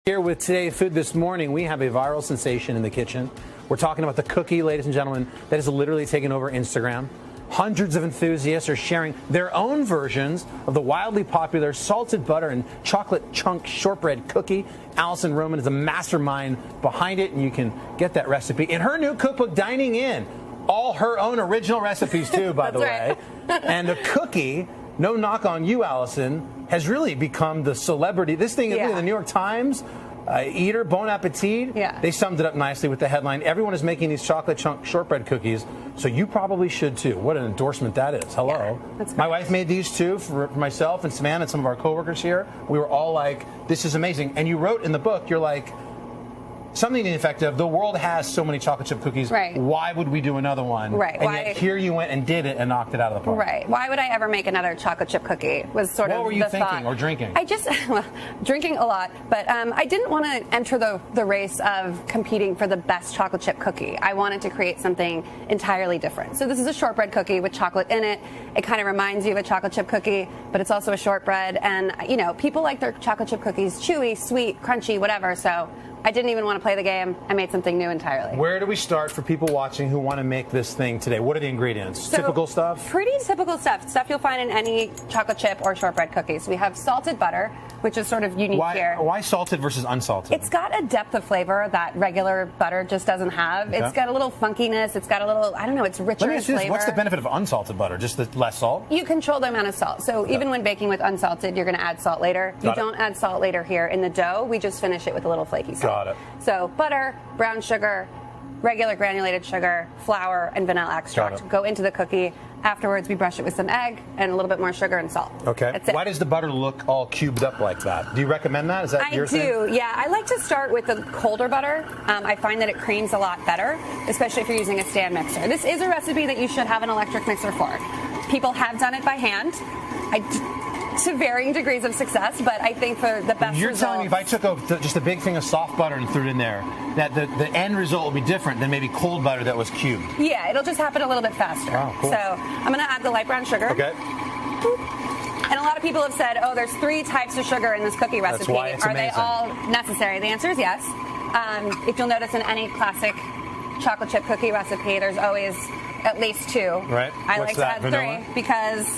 Here with Today's Food this morning, we have a viral sensation in the kitchen. We're talking about the cookie, ladies and gentlemen, that has literally taken over Instagram. Hundreds of enthusiasts are sharing their own versions of the wildly popular salted butter and chocolate chunk shortbread cookie. Allison Roman is the mastermind behind it, and you can get that recipe in her new cookbook, Dining In. All her own original recipes, too, by the way. And the cookie, no knock on you, Allison, has really become the celebrity. This thing, look at the New York Times, Eater, Bon Appetit, they summed it up nicely with the headline, everyone is making these chocolate chunk shortbread cookies, so you probably should too. What an endorsement that is. Hello. Yeah, my wife made these too for myself and Savannah and some of our coworkers here. We were all like, this is amazing. And you wrote in the book, you're like, something to the effect of, the world has so many chocolate chip cookies, why would we do another one? And yet here you went and did it and knocked it out of the park. Why would I ever make another chocolate chip cookie was sort of the thought. What were you thinking or drinking? I just, drinking a lot, but I didn't want to enter the race of competing for the best chocolate chip cookie. I wanted to create something entirely different. So this is a shortbread cookie with chocolate in it. It kind of reminds you of a chocolate chip cookie, but it's also a shortbread. And, you know, people like their chocolate chip cookies chewy, sweet, crunchy, whatever. So I didn't even want to play the game. I made something new entirely. Where do we start for people watching who want to make this thing today? What are the ingredients? So, typical stuff? Pretty typical stuff. Stuff you'll find in any chocolate chip or shortbread cookies. We have salted butter, which is sort of unique here. Why salted versus unsalted? It's got a depth of flavor that regular butter just doesn't have. Okay. It's got a little funkiness. It's got a little, I don't know, it's richer in flavor. What's the benefit of unsalted butter? Just the less salt? You control the amount of salt. So even when baking with unsalted, you're going to add salt later. You don't add salt later here in the dough. We just finish it with a little flaky salt. Got it. So butter, brown sugar, regular granulated sugar, flour, and vanilla extract go into the cookie. Afterwards, we brush it with some egg and a little bit more sugar and salt. Okay. That's it. Why does the butter look all cubed up like that? Do you recommend that? Is that your thing? I do, yeah. I like to start with the colder butter. I find that it creams a lot better, especially if you're using a stand mixer. This is a recipe that you should have an electric mixer for. People have done it by hand. To varying degrees of success, but I think for the best You're telling me if I took just a big thing of soft butter and threw it in there, that the end result will be different than maybe cold butter that was cubed? Yeah, it'll just happen a little bit faster. Wow, cool. So I'm going to add the light brown sugar. Okay. And a lot of people have said, oh, there's 3 types of sugar in this cookie recipe. That's why it's Are they all necessary? The answer is yes. If you'll notice in any classic chocolate chip cookie recipe, there's always at least 2. Right. I like to add vanilla? 3 because,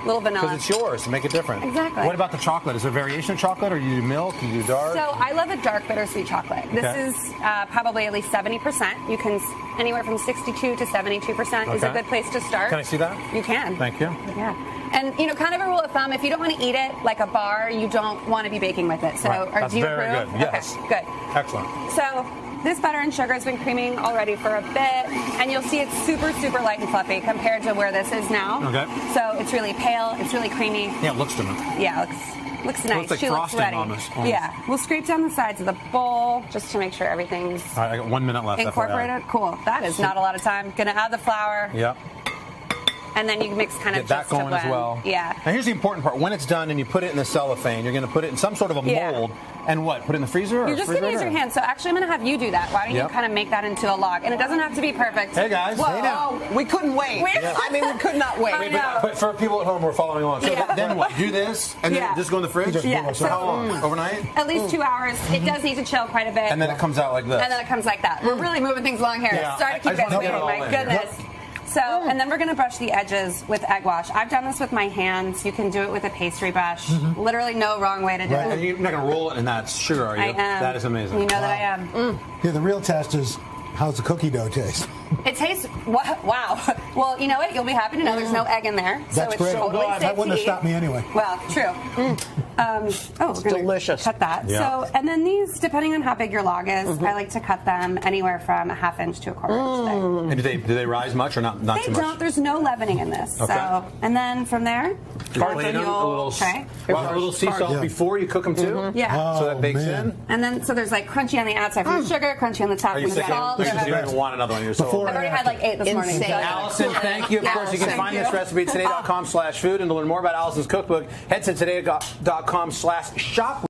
little vanilla. Because it's yours to make it different. Exactly. What about the chocolate? Is there variation of chocolate, or you do milk, you do dark? So I love a dark bittersweet chocolate. This is probably at least 70%. You can, anywhere from 62 to 72% is a good place to start. Can I see that? You can. Thank you. Yeah. And, kind of a rule of thumb, if you don't want to eat it like a bar, you don't want to be baking with it. So That's do you very approve? good. Yes. Okay, good. Excellent. So this butter and sugar has been creaming already for a bit, and you'll see it's super, super light and fluffy compared to where this is now. Okay. So it's really pale, it's really creamy. Yeah, it looks to me. Yeah, it looks nice. It looks like she frosting looks ready. almost. Yeah, we'll scrape down the sides of the bowl just to make sure everything's All right, I got 1 minute left. incorporated. Cool. That is not a lot of time. Gonna add the flour. Yep. And then you mix kind of get that just going to blend. as well. Yeah. Now here's the important part. When it's done and you put it in the cellophane, you're going to put it in some sort of a mold. And what? Put it in the freezer? You're just going to use your hands. So actually, I'm going to have you do that. Why don't you kind of make that into a log? And it doesn't have to be perfect. Hey guys. Whoa, hey now. we couldn't wait. I mean, we could not wait. But for people at home who are following along, so then what? Do this and then just go in the fridge? Yeah. So how long? Overnight? At least 2 hours. It does need to chill quite a bit. And then it comes out like this. And then it comes like that. We're really moving things along here. Yeah. Sorry to keep guys waiting. My goodness. So, and then we're going to brush the edges with egg wash. I've done this with my hands. You can do it with a pastry brush. Literally no wrong way to do it. And you're not going to roll it in that sugar, are you? I am. That is amazing. You know that I am. Yeah, the real test is, how's the cookie dough taste? It tastes, wow. Well, you know what? You'll be happy to know there's no egg in there. That's so it's great. Totally safe that wouldn't to have stopped me anyway. Well, true. We're going delicious. to cut that. Yeah. So, and then these, depending on how big your log is, I like to cut them anywhere from a ½ inch to a quarter inch thick. And do they rise much or not too much? They don't. There's no leavening in this. Okay. So, and then from there, Lay them a little sea salt before you cook them too? Yeah. So that bakes in? And then, so there's like crunchy on the outside from the sugar, crunchy on the top Are you from the sick salt. of it? You don't even want another one. You're so I've already had like 8 this morning. So. Allison, thank you. Of course, you can find this recipe at today.com/food. And to learn more about Allison's cookbook, head to today.com/shop.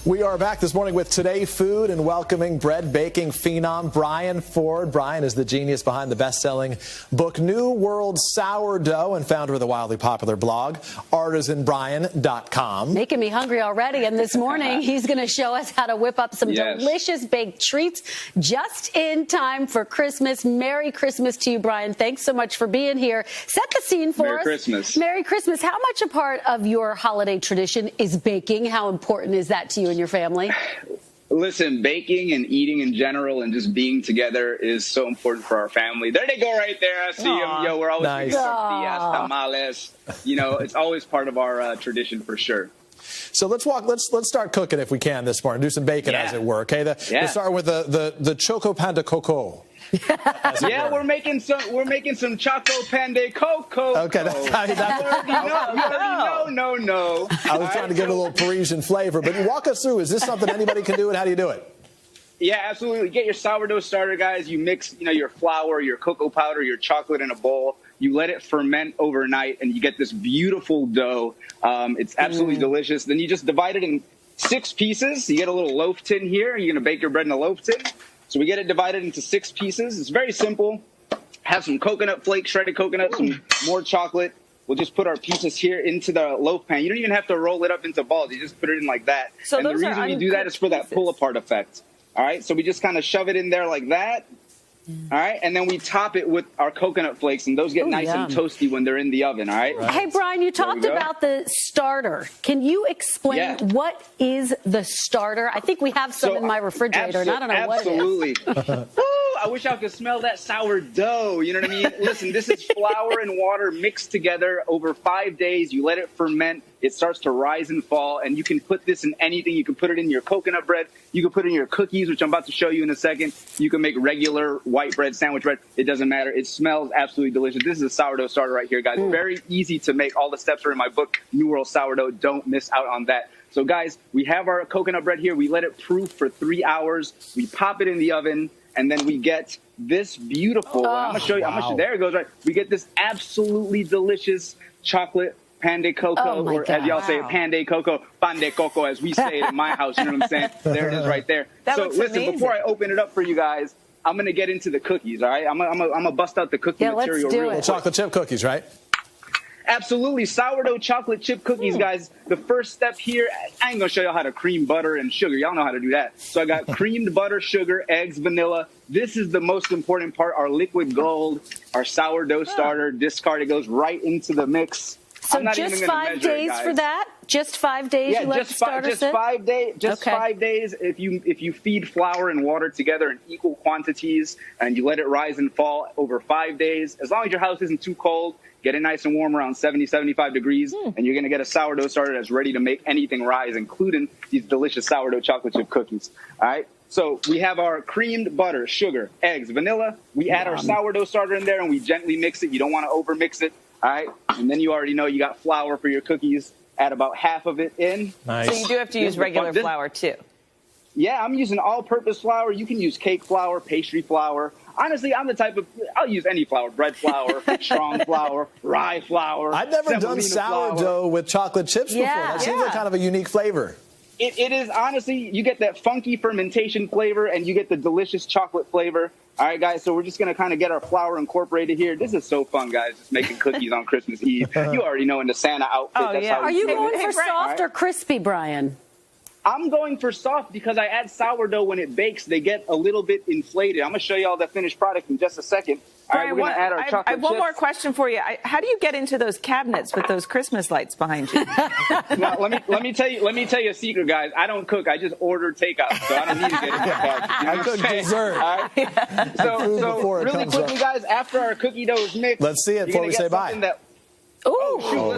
We are back this morning with Today Food and welcoming bread baking phenom Brian Ford. Brian is the genius behind the best-selling book New World Sourdough and founder of the wildly popular blog artisanbrian.com. Making me hungry already, and this morning he's going to show us how to whip up some delicious baked treats just in time for Christmas. Merry Christmas to you, Brian. Thanks so much for being here. Set the scene for us. Merry Christmas. Merry Christmas. How much a part of your holiday tradition is baking? How important is that to you and your family? Listen, baking and eating in general and just being together is so important for our family. There they go right there. I see them. Yo, we're always making tortillas, tamales. You know, it's always part of our tradition for sure. So let's start cooking if we can this morning. Do some bacon as it were. Okay, we'll start with the choco pan de coco. Yeah, we're making some choco pan de coco. Okay, that's how you already know. I was trying to give it a little Parisian flavor, but walk us through. Is this something anybody can do, and how do you do it? Yeah, absolutely. Get your sourdough starter, guys. You mix, your flour, your cocoa powder, your chocolate in a bowl. You let it ferment overnight, and you get this beautiful dough. It's absolutely delicious. Then you just divide it in 6 pieces. You get a little loaf tin here. You're going to bake your bread in a loaf tin. So we get it divided into 6 pieces. It's very simple. Have some coconut flakes, shredded coconut, some more chocolate. We'll just put our pieces here into the loaf pan. You don't even have to roll it up into balls. You just put it in like that. So and the reason we do that is for that pull-apart effect. All right, so we just kind of shove it in there like that. All right, and then we top it with our coconut flakes, and those get nice and toasty when they're in the oven, all right? Hey, Brian, you talked about the starter. Can you explain what is the starter? I think we have some in my refrigerator, and I don't know what it is. Absolutely. I wish I could smell that sourdough, you know what I mean? Listen, this is flour and water mixed together over 5 days. You let it ferment. It starts to rise and fall, and you can put this in anything. You can put it in your coconut bread. You can put it in your cookies, which I'm about to show you in a second. You can make regular white bread, sandwich bread. It doesn't matter. It smells absolutely delicious. This is a sourdough starter right here, guys. Very easy to make. All the steps are in my book, New World Sourdough. Don't miss out on that. So, guys, we have our coconut bread here. We let it proof for 3 hours. We pop it in the oven, and then we get this beautiful, I'm going to show you, there it goes, right? We get this absolutely delicious chocolate pan de coco, or as y'all say, pan de coco, as we say it in my house, you know what I'm saying? There it is right there. So listen, before I open it up for you guys, I'm going to get into the cookies, all right? I'm going to bust out the cookie material real quick. Chocolate chip cookies, right? Absolutely. Sourdough chocolate chip cookies, guys. The first step here, I ain't going to show y'all how to cream butter and sugar. Y'all know how to do that. So I got creamed butter, sugar, eggs, vanilla. This is the most important part, our liquid gold, our sourdough starter. Discard, it goes right into the mix. So just 5 days for that? Just 5 days you let the starter sit? 5 days. Just 5 days. If you feed flour and water together in equal quantities and you let it rise and fall over 5 days, as long as your house isn't too cold, get it nice and warm around 70, 75 degrees, and you're going to get a sourdough starter that's ready to make anything rise, including these delicious sourdough chocolate chip cookies. All right? So we have our creamed butter, sugar, eggs, vanilla. We add our sourdough starter in there, and we gently mix it. You don't want to over-mix it. All right? And then you already know you got flour for your cookies. Add about half of it in. Nice. So you do have to use regular flour, too. Yeah, I'm using all-purpose flour. You can use cake flour, pastry flour. Honestly, I'm the type of, I'll use any flour, bread flour, strong flour, rye flour. I've never done sourdough with chocolate chips before. That seems like kind of a unique flavor. It is, honestly, you get that funky fermentation flavor and you get the delicious chocolate flavor. All right, guys, so we're just going to kind of get our flour incorporated here. This is so fun, guys, just making cookies on Christmas Eve. You already know in the Santa outfit. Are you going for soft or crispy, Brian? I'm going for soft because I add sourdough when it bakes. They get a little bit inflated. I'm going to show you all the finished product in just a second. Brian, we're going to add our chocolate chips. I have one more question for you. How do you get into those cabinets with those Christmas lights behind you? Now, let me tell you a secret, guys. I don't cook. I just order takeout, so I don't need to get into cabinets. I cook dessert. All right? So really quickly, guys, after our cookie dough is mixed, let's see it before we say bye. Let's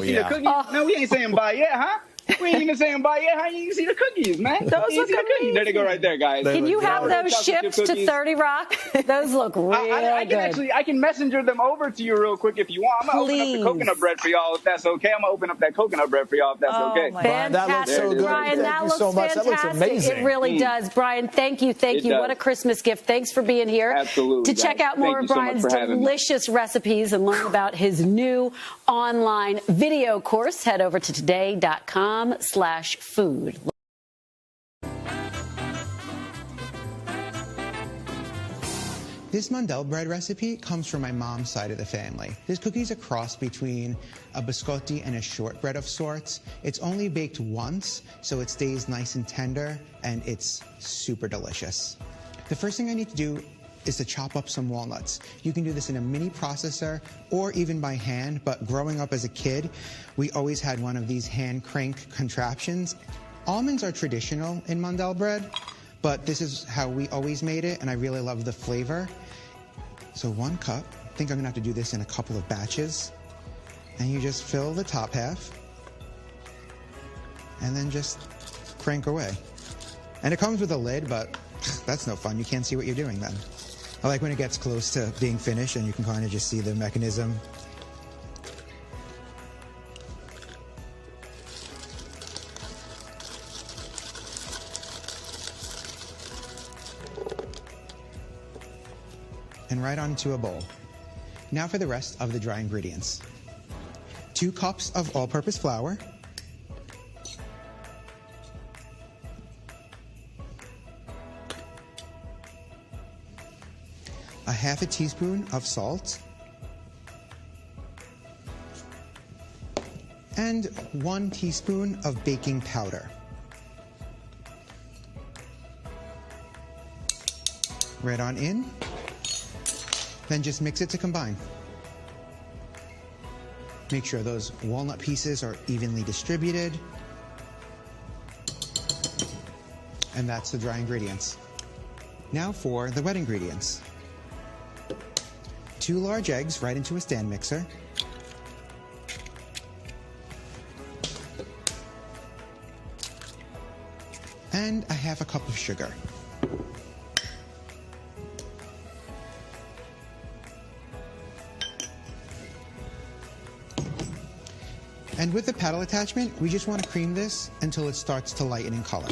see the cookies. No, we ain't saying bye yet, huh? We ain't even saying bye yet. How you can see the cookies, man? Those look amazing. There they go right there, guys. Can you have those shipped to 30 Rock? Those look real good. I can messenger them over to you real quick if you want. I'm going to open up the coconut bread for y'all if that's okay. I'm going to open up that coconut bread for y'all if that's okay. Fantastic. That looks so good. Brian, that looks fantastic. That looks amazing. It really does. Brian, thank you. Thank you. What a Christmas gift. Thanks for being here. Absolutely. To check out more of Brian's delicious recipes and learn about his new online video course, head over to today.com/food. This mandel bread recipe comes from my mom's side of the family. This cookie's a cross between a biscotti and a shortbread of sorts. It's only baked once, so it stays nice and tender, and it's super delicious. The first thing I need to do is to chop up some walnuts. You can do this in a mini processor or even by hand, but growing up as a kid, we always had one of these hand crank contraptions. Almonds are traditional in mandel bread, but this is how we always made it, and I really love the flavor. So 1 cup, I think I'm gonna have to do this in a couple of batches. And you just fill the top half, and then just crank away. And it comes with a lid, but that's no fun. You can't see what you're doing then. I like when it gets close to being finished and you can kind of just see the mechanism. And right onto a bowl. Now for the rest of the dry ingredients. 2 cups of all-purpose flour. A half a teaspoon of salt. And 1 teaspoon of baking powder. Right on in. Then just mix it to combine. Make sure those walnut pieces are evenly distributed. And that's the dry ingredients. Now for the wet ingredients. 2 large eggs right into a stand mixer. And a half a cup of sugar. And with the paddle attachment, we just want to cream this until it starts to lighten in color.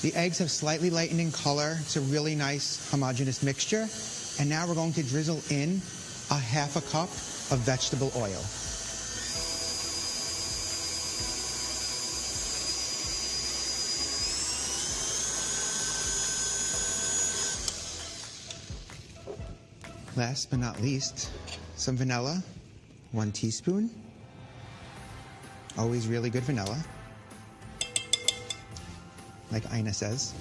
The eggs have slightly lightened in color. It's a really nice homogeneous mixture. And now we're going to drizzle in a half a cup of vegetable oil. Last but not least, some vanilla, 1 teaspoon. Always really good vanilla, like Ina says.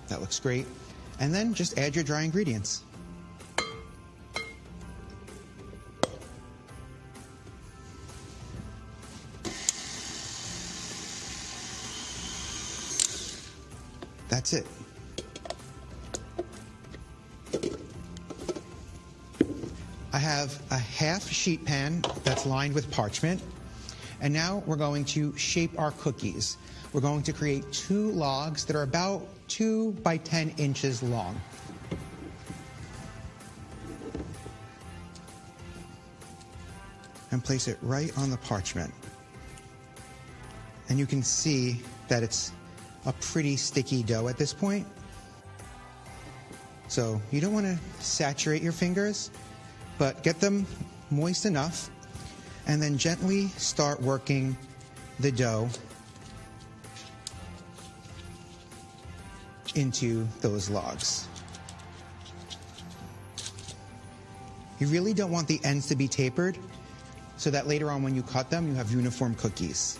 That looks great. And then just add your dry ingredients. That's it. I have a half sheet pan that's lined with parchment. And now we're going to shape our cookies. We're going to create 2 logs that are about 2 by 10 inches long. And place it right on the parchment. And you can see that it's a pretty sticky dough at this point. So you don't want to saturate your fingers, but get them moist enough and then gently start working the dough into those logs. You really don't want the ends to be tapered so that later on when you cut them, you have uniform cookies.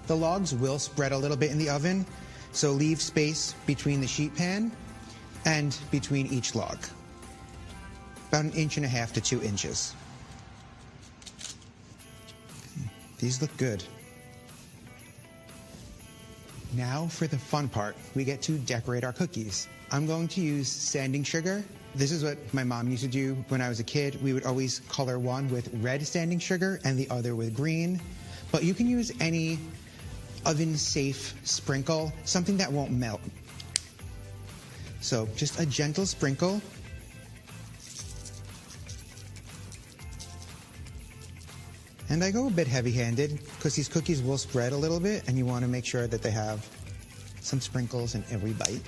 The logs will spread a little bit in the oven, so leave space between the sheet pan and between each log. About 1.5 inches to 2 inches. These look good. Now for the fun part, we get to decorate our cookies. I'm going to use sanding sugar. This is what my mom used to do when I was a kid. We would always color one with red sanding sugar and the other with green. But you can use any oven-safe sprinkle, something that won't melt. So just a gentle sprinkle. And I go a bit heavy-handed because these cookies will spread a little bit, and you want to make sure that they have some sprinkles in every bite.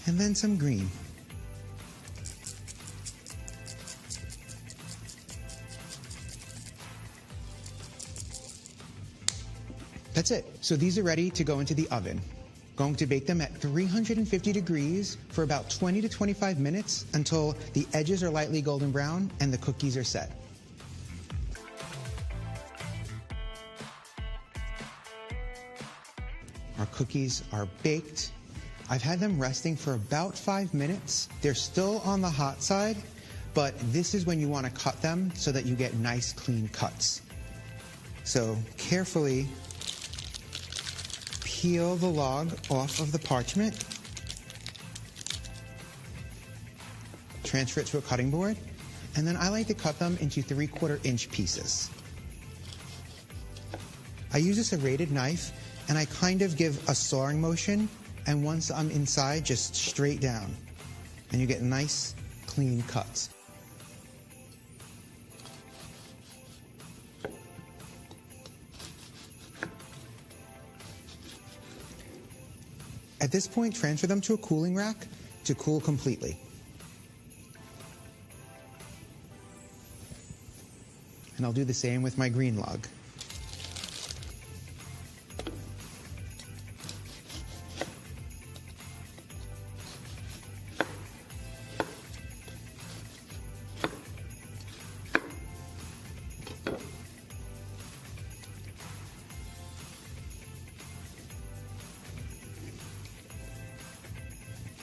And then some green. That's it. So these are ready to go into the oven. Going to bake them at 350 degrees for about 20 to 25 minutes until the edges are lightly golden brown and the cookies are set. Our cookies are baked. I've had them resting for about 5 minutes. They're still on the hot side, but this is when you want to cut them so that you get nice, clean cuts. So carefully peel the log off of the parchment, transfer it to a cutting board, and then I like to cut them into 3/4 inch pieces. I use a serrated knife, and I kind of give a sawing motion, and once I'm inside, just straight down, and you get nice, clean cuts. At this point, transfer them to a cooling rack to cool completely. And I'll do the same with my green log.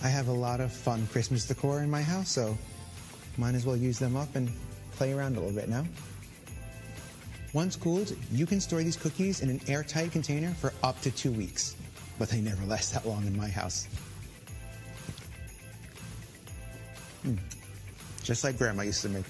I have a lot of fun Christmas decor in my house, so might as well use them up and play around a little bit now. Once cooled, you can store these cookies in an airtight container for up to 2 weeks, but they never last that long in my house. Just like Grandma used to make.